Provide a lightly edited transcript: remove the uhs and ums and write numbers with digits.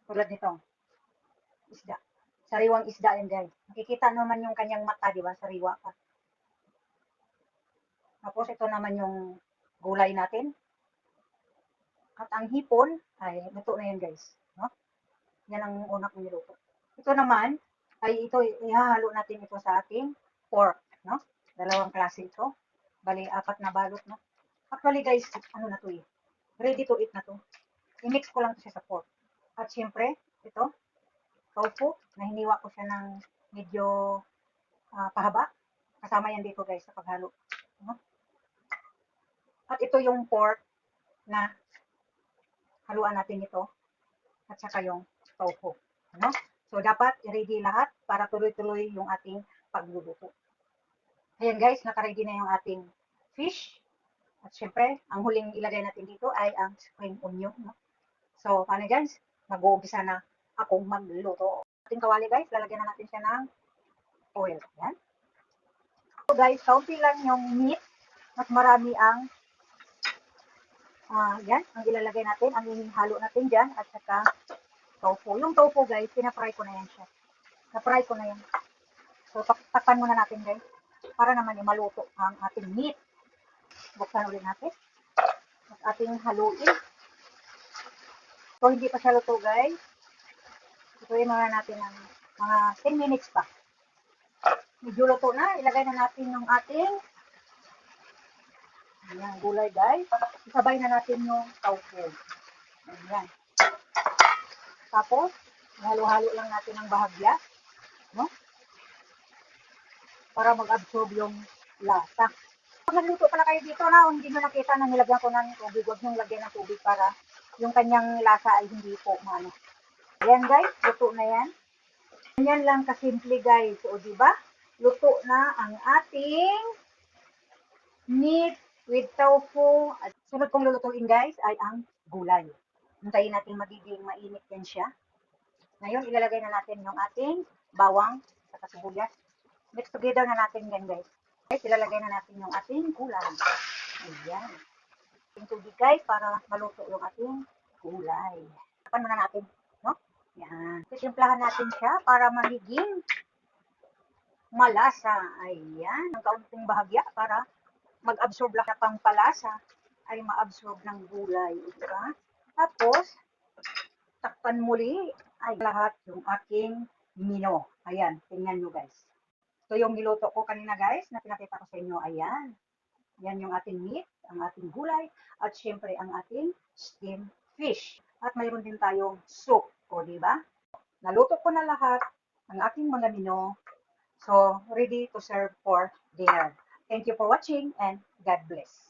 Tulad nitong isda. Sariwang isda yan, guys. Makikita naman yung kanyang mata, di ba? Sariwa pa. Tapos ito naman yung gulay natin. At ang hipon, ay luto na yan, guys. No? Yan ang una kong niluto. Ito naman, ay ito, ihahalo natin ito sa ating pork. No? Dalawang klase ito. Bali, 4 na balot. No? Actually, guys, ano na to eh. Ready to eat na to. I-mix ko lang to siya sa pork. At syempre, ito, tofu, na hiniwa ko siya ng medyo pahaba. Kasama yan dito, guys, sa paghalo. No? At ito yung pork na haluan natin ito. At saka yung tofu. Ano? So, dapat i-ready lahat para tuloy-tuloy yung ating pagluluto. Ayan, guys, naka-ready na yung ating fish. At syempre, ang huling ilagay natin dito ay ang spring onion. No? So, paano guys? Mag-uumpisa na akong magluto. Ating kawali, guys, lalagyan na natin siya ng oil. Yan. So, guys, kaunti lang yung meat. Mas marami ang yan, ang ilalagay natin, ang hinihalo natin dyan, at saka tofu. Yung tofu, guys, pinafry ko na yan siya. Na-fry ko na yan. So, takpan muna natin, guys, para naman maluto ang ating meat. Buksan ulit natin. At ating haluin. So, hindi pa siya luto, guys. Ituloy muna natin ng mga 10 minutes pa. Medyo luto na. Ilagay na natin yung ating gulay, guys. Isabay na natin yung tofu. Ayan. Tapos, halo-halo lang natin ng bahagya. No? Para mag-absorb yung lasa. Pag nagluto pala kayo dito na, hindi nyo nakita na nilagyan ko ng tubig. Huwag nyo lagyan ng tubig para yung kanyang lasa ay hindi po maano. Ayan, guys, luto na yan. Ganyan lang kasimple, guys. O, diba? Luto na ang ating meat with tofu. At sunod kong lulutuin, guys, ay ang gulay. Hintayin natin magiging mainit yan siya. Ngayon, ilalagay na natin yung ating bawang at sibuyas. Mix together na natin yan, guys. Guys, ilalagay na natin yung ating gulay. Ayan. Yung tubig, guys, para maluto yung ating gulay. Tapan muna natin, no? Yan. Sisimplahan natin siya para magiging malasa. Ayan. Ang kaunting bahagya para mag-absorb lang na pang palasa ay ma-absorb ng gulay. Diba? Tapos, takpan muli ay lahat yung aking mino. Ayan. Tingnan nyo, guys. So, yung niluto ko kanina, guys, na pinakita ko sa inyo, ayan. Yan yung ating meat, ang ating gulay, at syempre ang ating steamed fish. At mayroon din tayong soup. O, diba? Naluto ko na lahat ang aking mga menu. So, ready to serve for dinner. Thank you for watching and God bless.